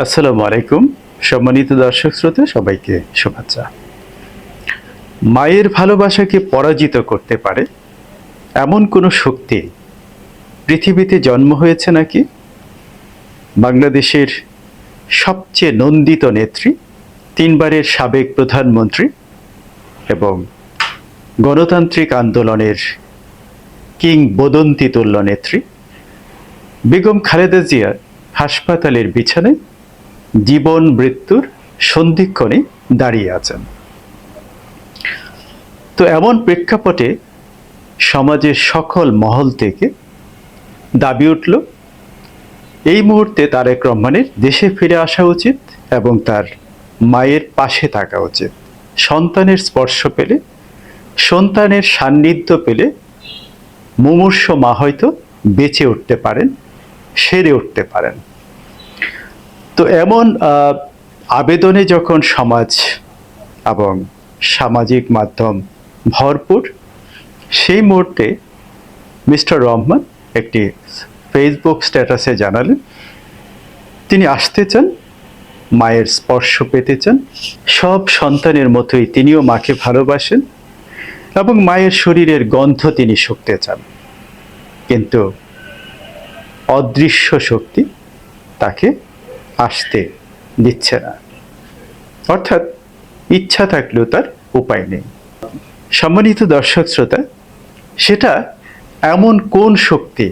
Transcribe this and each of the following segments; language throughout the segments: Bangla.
আসসালামু আলাইকুম। সম্মানিত দর্শক শ্রোতা সবাইকে শুভেচ্ছা। মায়ের ভালোবাসাকে পরাজিত করতে পারে এমন কোনো শক্তি পৃথিবীতে জন্ম হয়েছে নাকি? বাংলাদেশের সবচেয়ে নন্দিত নেত্রী, তিনবারের সাবেক প্রধানমন্ত্রী এবং গণতান্ত্রিক আন্দোলনের কিংবদন্তি তুল্য নেত্রী বেগম খালেদা জিয়া হাসপাতালের বিছানায় জীবন মৃত্যুর সন্ধিক্ষণে দাঁড়িয়ে আছেন। তো এমন প্রেক্ষাপটে সমাজের সকল মহল থেকে দাবি উঠল, এই মুহূর্তে তারেক রহমানের দেশে ফিরে আসা উচিত এবং তার মায়ের পাশে থাকা উচিত। সন্তানের স্পর্শ পেলে, সন্তানের সান্নিধ্য পেলে মুমূর্ষ মা হয়তো বেঁচে উঠতে পারেন, সেরে উঠতে পারেন। তো এমন আবেদনে যখন সমাজ এবং সামাজিক মাধ্যম ভরপুর, সেই মুহূর্তে মিস্টার রহমান একটি ফেসবুক স্ট্যাটাসে জানালেন তিনি আসতে চান, মায়ের স্পর্শ পেতে চান। সব সন্তানের মতোই তিনিও মাকে ভালোবাসেন এবং মায়ের শরীরের গন্ধ তিনি শুঁকতে চান, কিন্তু অদৃশ্য শক্তি তাকে আসতে দিচ্ছে না। অর্থাৎ ইচ্ছা থাকলেও তার উপায় নেই। সম্মানিত দর্শক শ্রোতা, সেটা এমন কোন শক্তি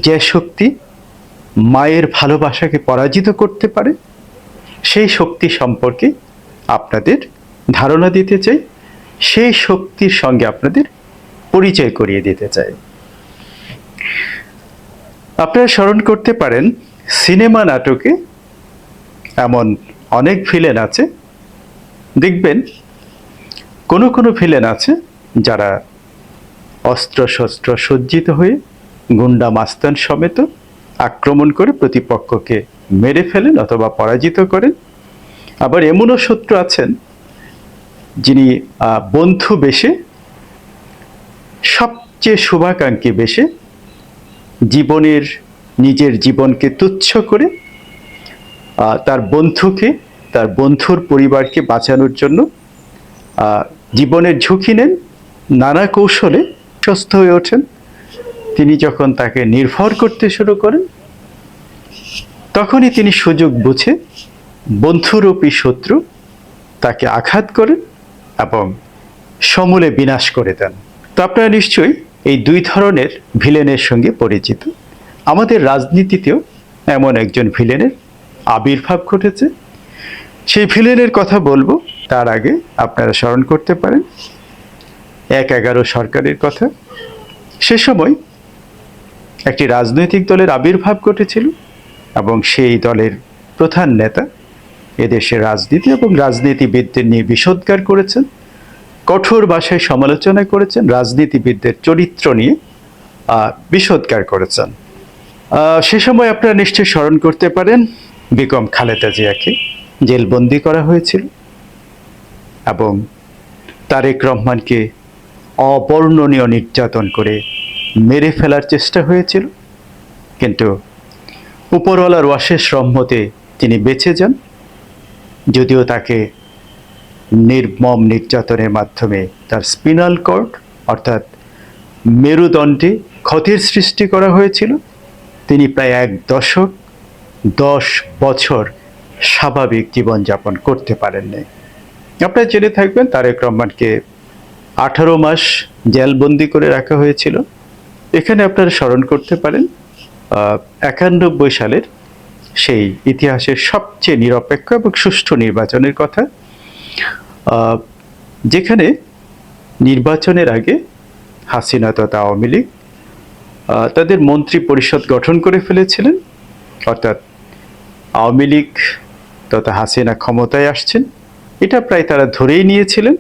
যে শক্তি মায়ের ভালোবাসাকে পরাজিত করতে পারে? সেই শক্তি সম্পর্কে আপনাদের ধারণা দিতে চাই, সেই শক্তির সঙ্গে আপনাদের পরিচয় করিয়ে দিতে চাই। আপনারা স্মরণ করতে পারেন, সিনেমা নাটকে এমন অনেক ভিলেন আছে, দেখবেন কোনো কোনো ভিলেন আছে যারা অস্ত্র শস্ত্র সজ্জিত হয়ে গুন্ডা মাস্তান সমেত আক্রমণ করে প্রতিপক্ষকে মেরে ফেলেন অথবা পরাজিত করেন। আবার এমনও শত্রু আছেন যিনি বন্ধু বেশে, সবচেয়ে শুভাকাঙ্ক্ষী বেশে নিজের জীবনকে তুচ্ছ করে তার বন্ধুকে, তার বন্ধুর পরিবারকে বাঁচানোর জন্য জীবনের ঝুঁকি নেন, নানা কৌশলে সুস্থ হয়ে ওঠেন। তিনি যখন তাকে নির্ভর করতে শুরু করেন, তখনই তিনি সুযোগ বুঝে বন্ধুরূপী শত্রু তাকে আঘাত করেন এবং সমূলে বিনাশ করে দেন। তো আপনারা নিশ্চয়ই এই দুই ধরনের ভিলেনের সঙ্গে পরিচিত। আমাদের রাজনীতিতেও এমন একজন ভিলেনের আবির্ভাব ঘটেছে। সেই ভিলেনের কথা বলবো, তার আগে আপনারা স্মরণ করতে পারেন ১/১১ সরকারের কথা। সে সময় একটি রাজনৈতিক দলের আবির্ভাব ঘটেছিল এবং সেই দলের প্রধান নেতা এদেশের রাজনীতি এবং রাজনীতিবিদদের নিয়ে বিষোদ্গার করেছেন, কঠোর ভাষায় সমালোচনা করেছেন, রাজনীতিবিদদের চরিত্র নিয়ে বিষোদ্গার করেছেন। সে সময় আপনারা নিশ্চয়ই স্মরণ করতে পারেন, বেগম খালেদা জিয়াকে জেলবন্দি করা হয়েছিল এবং তারেক রহমানকে অবর্ণনীয় নির্যাতন করে মেরে ফেলার চেষ্টা হয়েছিল, কিন্তু উপরওয়ালার অশেষ রহমতে তিনি বেঁচে যান। যদিও তাকে নির্মম নির্যাতনের মাধ্যমে তার স্পিনাল কর্ড অর্থাৎ মেরুদণ্ডে ক্ষতির সৃষ্টি করা হয়েছিল, তিনি প্রায় ১ দশক ১০ বছর স্বাভাবিক জীবনযাপন করতে পারেননি। আপনারা জেনে থাকবেন তারেক রহমানকে ১৮ মাস জেলবন্দি করে রাখা হয়েছিল। এখানে আপনারা স্মরণ করতে পারেন ৯১ সালের সেই ইতিহাসের সবচেয়ে নিরপেক্ষ এবং সুষ্ঠু নির্বাচনের কথা, যেখানে নির্বাচনের আগে হাসিনা তথা আওয়ামী লীগ তাদের মন্ত্রী পরিষদ গঠন করে ফেলেছিলেন। অর্থাৎ আওয়ামী লীগ তথা হাসিনা ক্ষমতায় আসছেন, এটা প্রায় তারা ধরেই নিয়েছিলেন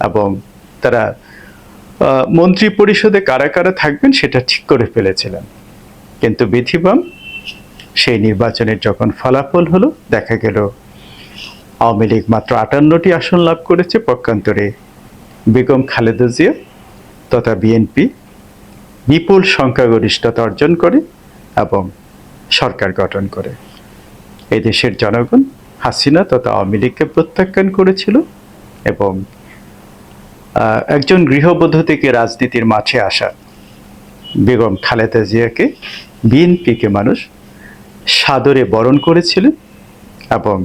এবং তারা মন্ত্রী পরিষদে কারা কারা থাকবেন সেটা ঠিক করে ফেলেছিলেন। কিন্তু বিধিবাম সেই নির্বাচনের যখন ফলাফল হলো, দেখা গেল আওয়ামী লীগ মাত্র ৫৮টি আসন লাভ করেছে, পক্ষান্তরে বেগম খালেদা জিয়া তথা বিএনপি বিপুল সংখ্যাগরিষ্ঠতা অর্জন করে এবং সরকার গঠন করে। এই দেশের জনগণ হাসিনা তথা আওয়ামী লীগকে প্রত্যাখ্যান করেছিল এবং একজন গৃহবধূ থেকে রাজনীতির মাঠে আসা বেগম খালেদা জিয়াকে বিএনপিকে মানুষ সাদরে বরণ করেছিলেন এবং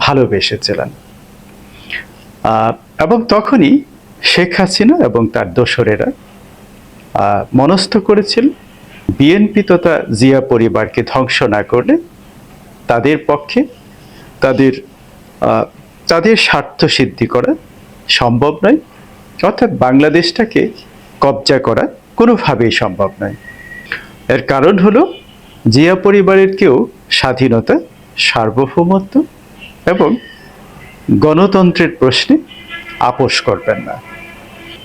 ভালোবেসেছিলেন। এবং তখনই শেখ হাসিনা এবং তার দোসরেরা মনস্থ করেছিল বিএনপি তথা জিয়া পরিবারকে ধ্বংস না করলে তাদের পক্ষে তাদের স্বার্থ সিদ্ধি করা সম্ভব নয়, অর্থাৎ বাংলাদেশটাকে কবজা করা কোনোভাবেই সম্ভব নয়। এর কারণ হলো জিয়া পরিবারের কেউ স্বাধীনতা, সার্বভৌমত্ব এবং গণতন্ত্রের প্রশ্নে আপোষ করবেন না।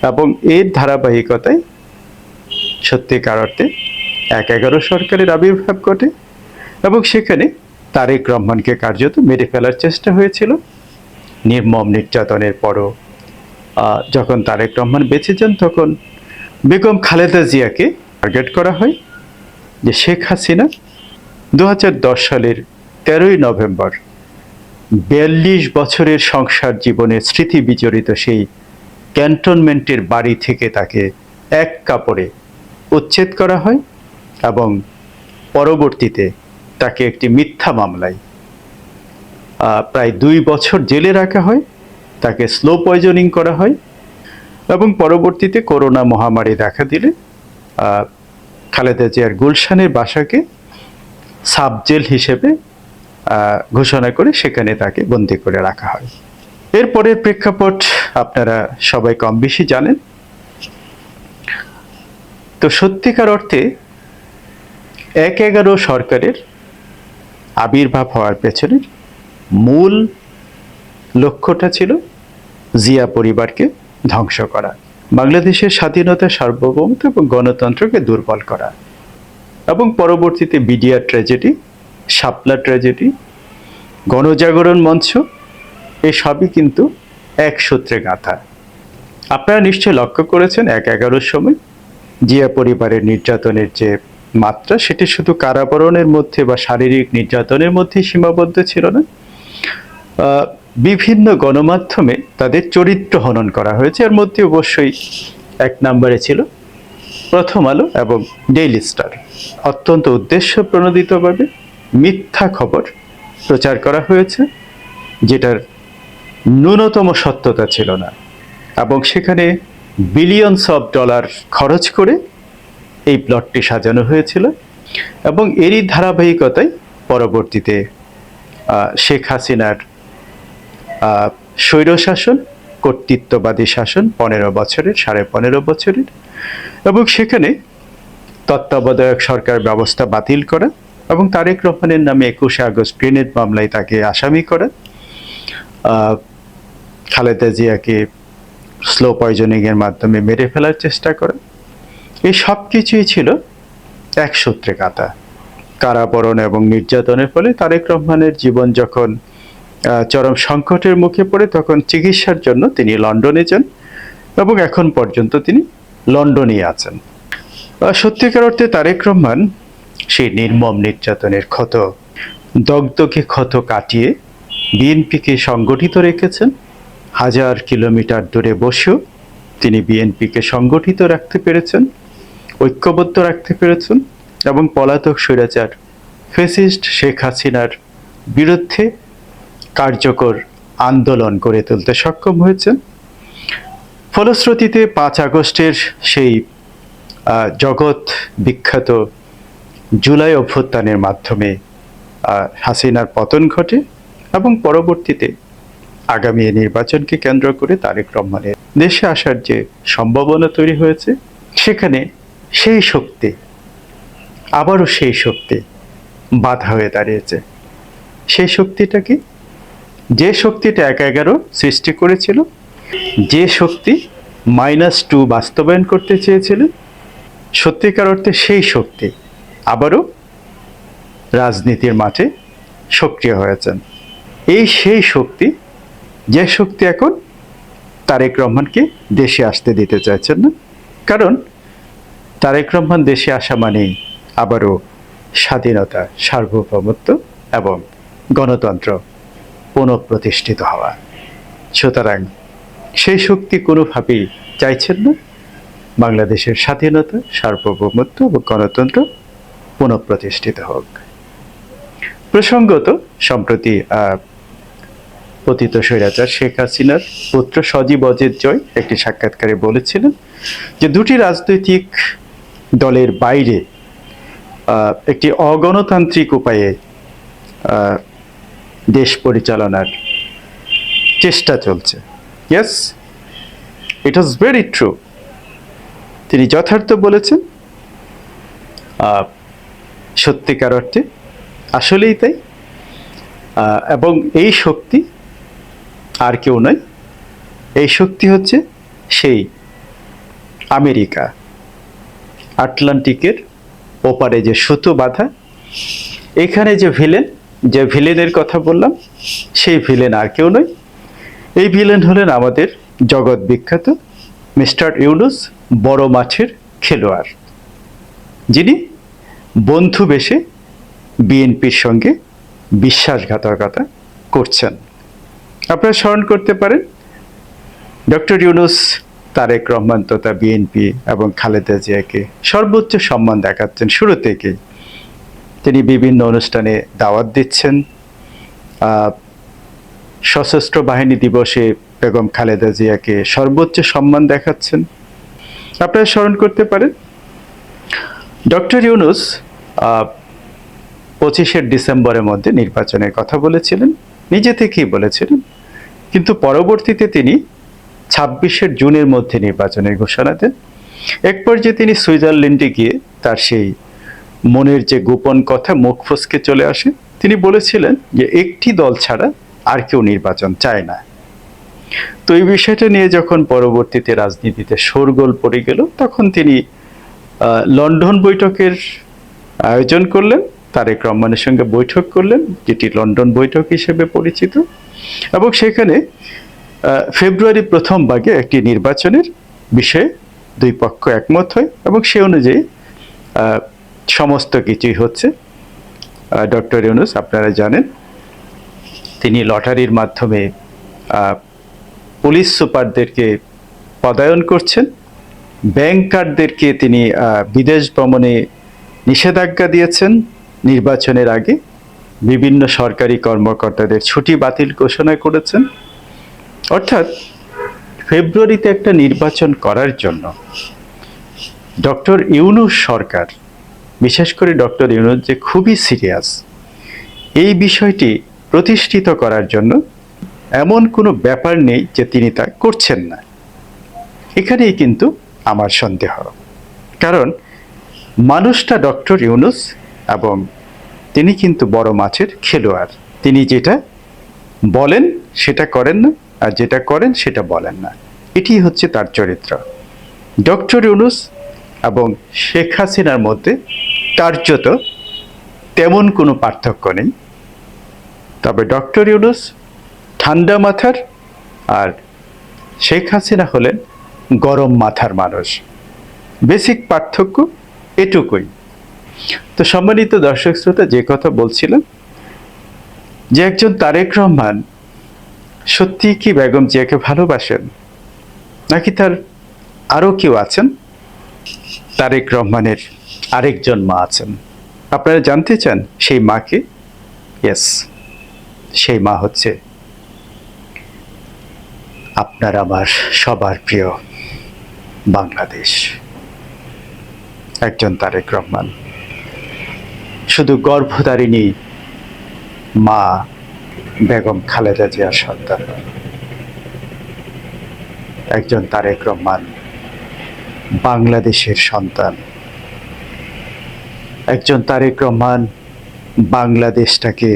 এবং এর ধারাবাহিকতায় সত্যিকার অর্থে ১/১১ সরকারের আবির্ভাব ঘটে এবং সেখানে তারেক রহমানকে কার্যত মেরে ফেলার চেষ্টা হয়েছিল। নির্মম নির্যাতনের পরও যখন তারেক রহমান বেঁচে যান তখন বেগম খালেদা জিয়াকে টার্গেট করা হয় যে শেখ হাসিনা ২০১০ সালের ১৩ই নভেম্বর ৪২ বছরের সংসার জীবনের স্মৃতি বিজড়িত সেই ক্যান্টনমেন্টের বাড়ি থেকে তাকে এক কাপড়ে উচ্ছেদ করা হয় এবং পরবর্তীতে তাকে একটি মিথ্যা মামলায় প্রায় ২ বছর জেলে রাখা হয়, তাকে স্লো পয়জনিং করা হয় এবং পরবর্তীতে করোনা মহামারী দেখা দিলে খালেদা জিয়ার গুলশানের বাসাকে সাব জেল হিসেবে ঘোষণা করে সেখানে তাকে বন্দী করে রাখা হয়। এরপরের প্রেক্ষাপট আপনারা সবাই কম বেশি জানেন। তো সত্যিকার অর্থে ১/১১ সরকারের আবির্ভাব হওয়ার পেছনে মূল লক্ষ্যটা ছিল জিয়া পরিবারকে ধ্বংস করা, বাংলাদেশের স্বাধীনতা, সার্বভৌমত্ব এবং গণতন্ত্রকে দুর্বল করা এবং পরবর্তীতে বিডিআর ট্র্যাজেডি, শাপলা ট্র্যাজেডি, গণজাগরণ মঞ্চ এসবই কিন্তু এক সূত্রে গাঁথা। আপনারা নিশ্চয় লক্ষ্য করেছেন ১/১১ সময় জিয়া পরিবারের নির্যাতনের যে মাত্রা সেটি শুধু কারাবরণের মধ্যে বা শারীরিক নির্যাতনের মধ্যে সীমাবদ্ধ ছিল না, বিভিন্ন গণমাধ্যমে তাদের চরিত্র হনন করা হয়েছে। এর মধ্যে অবশ্যই ১ নম্বরে ছিল প্রথম আলো এবং ডেইলি স্টার। অত্যন্ত উদ্দেশ্য প্রণোদিতভাবে মিথ্যা খবর প্রচার করা হয়েছে যেটার ন্যূনতম সত্যতা ছিল না এবং সেখানে বিলিয়নস অফ ডলার খরচ করে এই প্লটটি সাজানো হয়েছিল এবং এরই ধারাবাহিকতায় পরবর্তীতে শেখ হাসিনার স্বৈরশাসন, কর্তৃত্ববাদী শাসন ১৫ বছরের এবং সেখানে তত্ত্বাবধায়ক সরকার ব্যবস্থা বাতিল করা এবং তারেক রহমানের নামে ২১শে আগস্ট গ্রেনেড মামলায় তাকে আসামি করা, খালেদা জিয়াকে স্লো পয়জনিংয়ের মাধ্যমে মেরে ফেলার চেষ্টা করা, এই সব কিছুই ছিল এক সূত্রে গাঁথা। কারাবরণ এবং নির্যাতনের ফলে তারেক রহমানের জীবন যখন চরম সংকটের মুখে পড়ে তখন চিকিৎসার জন্য তিনি লন্ডনে যান এবং এখন পর্যন্ত তিনি লন্ডনেই আছেন। সত্যিকার অর্থে তারেক রহমান সেই নির্মম নির্যাতনের ক্ষত, দগদগে ক্ষত কাটিয়ে বিএনপিকে সংগঠিত রেখেছেন। ১০০০ কিলোমিটার দূরে বসেও তিনি বিএনপিকে সংগঠিত রাখতে পেরেছেন, ঐক্যবদ্ধ রাখতে পেরেছেন এবং পলাতক স্বৈরাচার ফ্যাসিস্ট শেখ হাসিনার বিরুদ্ধে কার্যকর আন্দোলন গড়ে তুলতে সক্ষম হয়েছেন। ফলশ্রুতিতে ৫ আগস্টের সেই জগৎ বিখ্যাত জুলাই অভ্যুত্থানের মাধ্যমে হাসিনার পতন ঘটে এবং পরবর্তীতে আগামী নির্বাচনকে কেন্দ্র করে তারেক রহমানের দেশে আসার যে সম্ভাবনা তৈরি হয়েছে সেখানে সেই শক্তি, আবারও সেই শক্তি বাধা হয়ে দাঁড়িয়েছে। সেই শক্তিটা কি? যে শক্তিটা ১/১১ সৃষ্টি করেছিল, যে শক্তি -2 বাস্তবায়ন করতে চেয়েছিলেন, সত্যিকার অর্থে সেই শক্তি আবারও রাজনীতির মাঠে সক্রিয় হয়েছেন। সেই শক্তি, যে শক্তি এখন তারেক রহমানকে দেশে আসতে দিতে চাইছেন না, কারণ তারেক রহমান দেশে আসা মানেই আবারও স্বাধীনতা, সার্বভৌমত্ব এবং গণতন্ত্র পুনঃপ্রতিষ্ঠিত হওয়া। সুতরাং সেই শক্তি কোনোভাবেই চাইছেন না বাংলাদেশের স্বাধীনতা, সার্বভৌমত্ব ও গণতন্ত্র পুনঃপ্রতিষ্ঠিত হোক। প্রসঙ্গত সম্প্রতি পতিত স্বৈরাচার শেখ হাসিনার পুত্র সজীব অজিত জয় একটি সাক্ষাৎকারে বলেছিলেন যে দুটি রাজনৈতিক দলের বাইরে একটি অগণতান্ত্রিক উপায়ে দেশ পরিচালনার চেষ্টা চলছে। Yes, it was very true. তিনি যথার্থ বলেছেন, সত্যিকার অর্থে আসলেই তাই। এবং এই শক্তি আর কেউ নয়, এই শক্তি হচ্ছে সেই আমেরিকা। আটলান্টিকের ওপারে যে সুতো বাঁধা, এখানে যে ভিলেনের কথা বললাম, সেই ভিলেন আর কেউ নয়। এই ভিলেন হলেন আমাদের জগৎ বিখ্যাত মিস্টার ইউনূস, বড় মাঠের খেলোয়াড়, যিনি বন্ধু বেশে বিএনপির সঙ্গে বিশ্বাসঘাতকতা করছেন। আপনারা স্মরণ করতে পারেন ডক্টর ইউনূস তারেক রহমান তথা বিএনপি এবং খালেদা জিয়াকে সর্বোচ্চ সম্মান দেখাচ্ছেন শুরু থেকেই। তিনি বিভিন্ন অনুষ্ঠানে দাওয়াত দিচ্ছেন। সশস্ত্র বাহিনী দিবসে বেগম খালেদা জিয়াকে সর্বোচ্চ সম্মান দেখাচ্ছেন। আপনারা স্মরণ করতে পারেন ডক্টর ইউনূস 25শে ডিসেম্বরের মধ্যে নির্বাচনের কথা বলেছিলেন, নিজে থেকেই বলেছিলেন, কিন্তু পরবর্তীতে তিনি 26শে জুনের মধ্যে নির্বাচনের ঘোষণা দেন। এক পর্যায়ে তিনি সুইজারল্যান্ডে গিয়ে তার সেই মনের যে গোপন কথা মুখ ফসকে চলে আসে। তিনি বলেছিলেন যে একটি দল ছাড়া আর কেউ নির্বাচন চায় না। তো এই বিষয়টা নিয়ে যখন পরবর্তীতে রাজনীতিতে শোরগোল পড়ে গেল, তখন তিনি লন্ডন বৈঠকের আয়োজন করলেন, তারেক রহমানের সঙ্গে বৈঠক করলেন, যেটি লন্ডন বৈঠক হিসেবে পরিচিত। এবং সেখানে ফেব্রুয়ারি প্রথম ভাগে একটি নির্বাচনের বিষয়ে দুই পক্ষ একমত হয় এবং সে অনুযায়ী সমস্ত কিছুই হচ্ছে। ডক্টর ইউনূস, আপনারা জানেন, তিনি লটারির মাধ্যমে পুলিশ সুপারদেরকে পদায়ন করছেন, ব্যাংকারদেরকে তিনি বিদেশ ভ্রমণে নিষেধাজ্ঞা দিয়েছেন, নির্বাচনের আগে বিভিন্ন সরকারি কর্মকর্তাদের ছুটি বাতিল ঘোষণা করেছেন। অর্থাৎ ফেব্রুয়ারিতে একটা নির্বাচন করার জন্য ডক্টর ইউনূস সরকার, বিশেষ করে ডক্টর ইউনূস যে খুবই সিরিয়াস, এই বিষয়টি প্রতিষ্ঠিত করার জন্য এমন কোনো ব্যাপার নেই যে তিনি তা করছেন না। এখানেই কিন্তু আমার সন্দেহ, কারণ মানুষটা ডক্টর ইউনূস এবং তিনি কিন্তু বড় মাঠের খেলোয়াড়। তিনি যেটা বলেন সেটা করেন না, আর যেটা করেন সেটা বলেন না। এটি হচ্ছে তার চরিত্র। ডক্টর ইউনূস এবং শেখ হাসিনার মধ্যে কার্যত তেমন কোনো পার্থক্য নেই। তবে ডক্টর ইউনূস ঠান্ডা মাথার আর শেখ হাসিনা হলেন গরম মাথার মানুষ। বেসিক পার্থক্য এটুকুই। তো সম্মানিত দর্শক শ্রোতা, যে কথা বলছিলাম, যে একজন তারেক রহমান সত্যি কি বেগম জিয়াকে ভালোবাসেন, নাকি তার আরও কেউ আছেন? তারেক রহমানের আরেকজন মা আছেন। আপনারা জানতে চান সেই মাকে? ইয়েস, সেই মা হচ্ছে আপনার আমার সবার প্রিয় বাংলাদেশ। একজন তারেক রহমান শুধু গর্ভধারিণী মা বেগম খালেদা জিয়ার সন্তান। একজন তারেক রহমান বাংলাদেশের সন্তান। একজন তারেক রহমান বাংলাদেশটাকে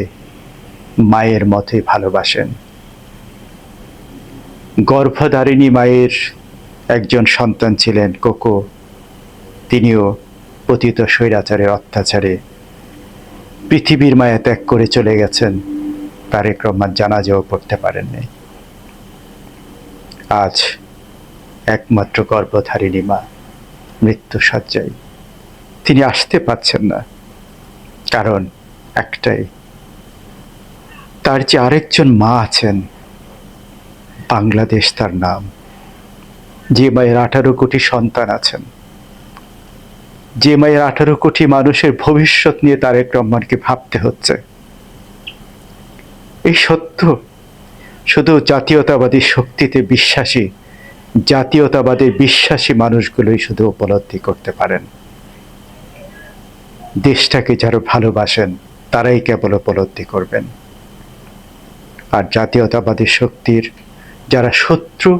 মায়ের মতোই ভালোবাসেন। গর্ভধারিণী মায়ের একজন সন্তান ছিলেন কোকো। তিনিও পতিত স্বৈরাচারের অত্যাচারে পৃথিবীর মায়া ত্যাগ করে চলে গেছেন। তারেক রহমান জানাজাও পড়তে পারেননি। আজ একমাত্র গর্ভধারিণী মা মৃত্যুশয্যায়। তিনি আসতে পারছেন না, কারণ একটাই, তার যে আরেকজন মা আছেন, বাংলাদেশ তার নাম, যে মায়ের 18 কোটি সন্তান আছেন, যে মায়ের 18 কোটি মানুষের ভবিষ্যৎ নিয়ে তারেক রহমানকে ভাবতে হচ্ছে। এই সত্য শুধু জাতীয়তাবাদী শক্তিতে বিশ্বাসী, জাতীয়তাবাদে বিশ্বাসী মানুষগুলোই শুধু উপলব্ধি করতে পারেন। দেশটাকে যারা ভালোবাসেন তারাই কেবল উপলব্ধি করবেন। আর জাতীয়তাবাদী শক্তির যারা শত্রু,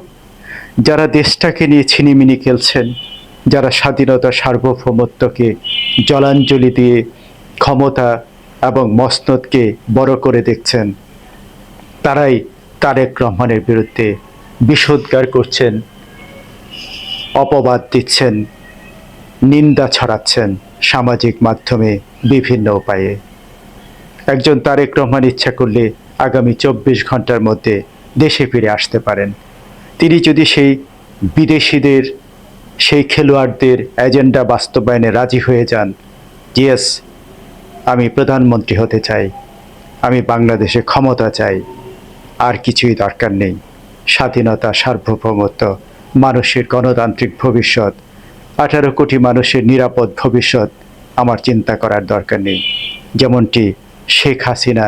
যারা দেশটাকে নিয়ে ছিনিমিনি খেলছেন, যারা স্বাধীনতা সার্বভৌমত্বকে জলাঞ্জলি দিয়ে ক্ষমতা এবং মসনদকে বড় করে দেখছেন, তারাই তারেক রহমানের বিরুদ্ধে বিষোদ্গার করছেন, অপবাদ দিচ্ছেন, নিন্দা ছড়াচ্ছেন সামাজিক মাধ্যমে বিভিন্ন উপায়ে। একজন তারেক রহমান ইচ্ছা করলে আগামী 24 ঘন্টার মধ্যে দেশে ফিরে আসতে পারেন। তিনি যদি সেই বিদেশিদের, সেই খেলোয়াড়দের এজেন্ডা বাস্তবায়নে রাজি হয়ে যান, ইয়েস আমি প্রধানমন্ত্রী হতে চাই, আমি বাংলাদেশে ক্ষমতা চাই, আর কিছুই দরকার নেই, স্বাধীনতা সার্বভৌমত্ব, মানুষের গণতান্ত্রিক ভবিষ্যৎ, 18 কোটি মানুষের নিরাপদ ভবিষ্যৎ আমার চিন্তা করার দরকার নেই। যেমনটি শেখ হাসিনা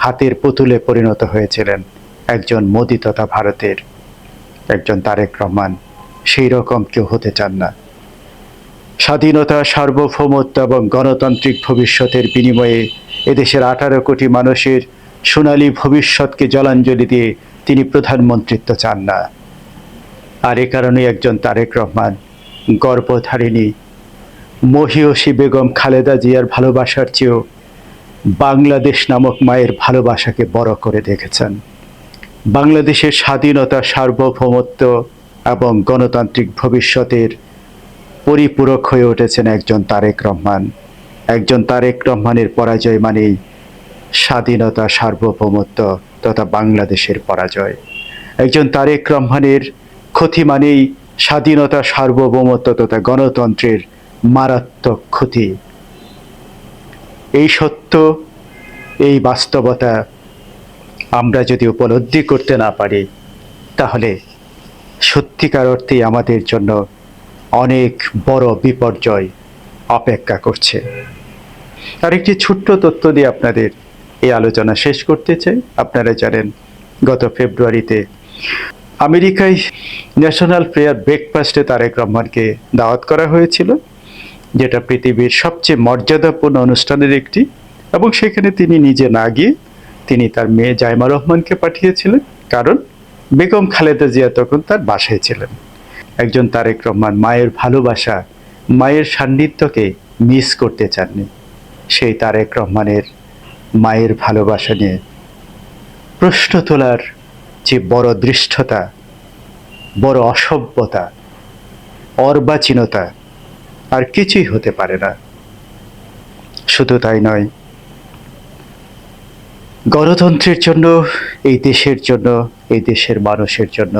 হাতের পুতুলে পরিণত হয়েছিলেন, একজন মোদি তথা ভারতের একজন তারেক রহমান সেই রকম কেউ হতে চান না। স্বাধীনতা সার্বভৌমত্ব এবং গণতান্ত্রিক ভবিষ্যতের বিনিময়ে এদেশের 18 কোটি মানুষের সোনালী ভবিষ্যৎকে জলাঞ্জলি দিয়ে তিনি প্রধানমন্ত্রিত্ব চান না। আর এ কারণে একজন তারেক রহমান গর্ভধারিণী মহিয়সী বেগম খালেদা জিয়ার ভালোবাসার চেয়েও বাংলাদেশ নামক মায়ের ভালোবাসাকে বড় করে দেখেছেন। বাংলাদেশের স্বাধীনতা সার্বভৌমত্ব এবং গণতান্ত্রিক ভবিষ্যতের পরিপূরক হয়ে উঠেছেন একজন তারেক রহমান। একজন তারেক রহমানের পরাজয় মানেই স্বাধীনতা সার্বভৌমত্ব তথা বাংলাদেশের পরাজয়। একজন তারেক রহমানের ক্ষতি মানেই স্বাধীনতা সার্বভৌমত্ব তথা গণতন্ত্রের মারাত্মক ক্ষতি। এই সত্য, এই বাস্তবতা আমরা যদি উপলব্ধি করতে না পারি, তাহলে সত্যিকার অর্থেই আমাদের জন্য অনেক বড় বিপর্যয় অপেক্ষা করছে। আর একটি ছোট্ট তথ্য দিয়ে আপনাদের এই আলোচনা শেষ করতে চাই। আপনারা জানেন গত ফেব্রুয়ারিতে আমেরিকায় ন্যাশনাল প্রেয়ার ব্রেকফাস্টে তারেক রহমানকে দাওয়াত করা হয়েছিল, যেটা পৃথিবীর সবচেয়ে মর্যাদাপূর্ণ অনুষ্ঠানের একটি, এবং সেখানে তিনি নিজে না গিয়ে তিনি তার মেয়ে জাইমা রহমানকে পাঠিয়েছিলেন, কারণ বেগম খালেদা জিয়া তখন তার বাসায় ছিলেন। একজন তারেক রহমান মায়ের ভালোবাসা, মায়ের সান্নিধ্যকে মিস করতে চাননি। সেই তারেক রহমানের মায়ের ভালোবাসা নিয়ে প্রশ্ন তোলার যে বড় দৃষ্টতা, বড় অসভ্যতা, অর্বাচীনতা আর কিছুই হতে পারে না। শুধু তাই নয়, গণতন্ত্রের জন্য, এই দেশের জন্য, এই দেশের মানুষের জন্য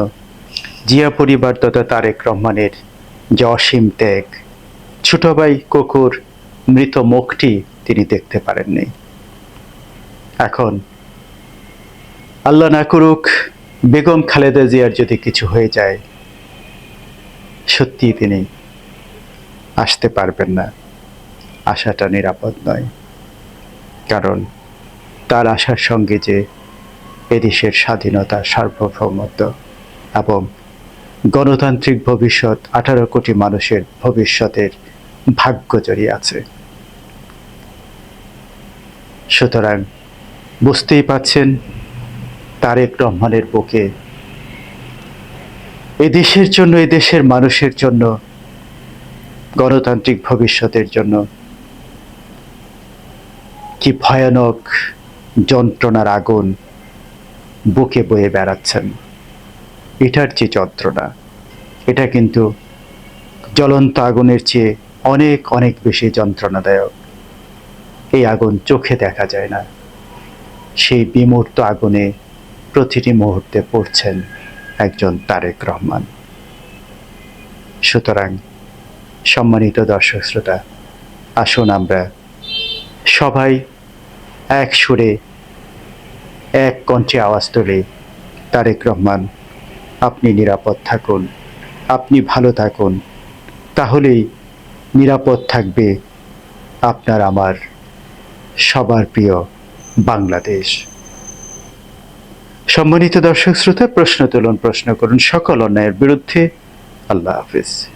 জিয়া পরিবার তথা তারেক রহমানের যে অসীম ত্যাগ, ছোট ভাই কোকুর মৃত মুখটি তিনি দেখতে পারেননি। এখন আল্লাহ না করুক বেগম খালেদা জিয়ার যদি কিছু হয়ে যায়, সত্যিই তিনি আসতে পারবেন না, আসাটা নিরাপদ নয়। কারণ তার আসার সঙ্গে যে এদেশের স্বাধীনতা সার্বভৌমত্ব এবং গণতান্ত্রিক ভবিষ্যৎ, 18 কোটি মানুষের ভবিষ্যতের ভাগ্য জড়িয়ে আছে। সুতরাং বুঝতেই পাচ্ছেন তারেক রহমানের বুকে এদেশের জন্য, এদেশের মানুষের জন্য, গণতান্ত্রিক ভবিষ্যতের জন্য কি ভয়ানক যন্ত্রণার আগুন বুকে বয়ে বেড়াচ্ছেন। এটার যে যন্ত্রণা, এটা কিন্তু জ্বলন্ত আগুনের চেয়ে অনেক অনেক বেশি যন্ত্রণাদায়ক। এই আগুন চোখে দেখা যায় না, সেই বিমূর্ত আগুনে প্রতিটি মুহূর্তে পড়ছেন একজন তারেক রহমান। সুতরাং সম্মানিত দর্শক শ্রোতা, আসুন আমরা সবাই এক সুরে এক কণ্ঠে আওয়াজ তোলে, তারেক রহমান, আপনি নিরাপদ থাকুন, আপনি ভালো থাকুন, তাহলেই নিরাপদ থাকবে আপনার আমার সবার প্রিয় বাংলাদেশ। সম্মানিত দর্শক শ্রোতা, প্রশ্ন তুলুন, প্রশ্ন করুন সকল অন্যায়ের বিরুদ্ধে। আল্লাহ হাফিজ।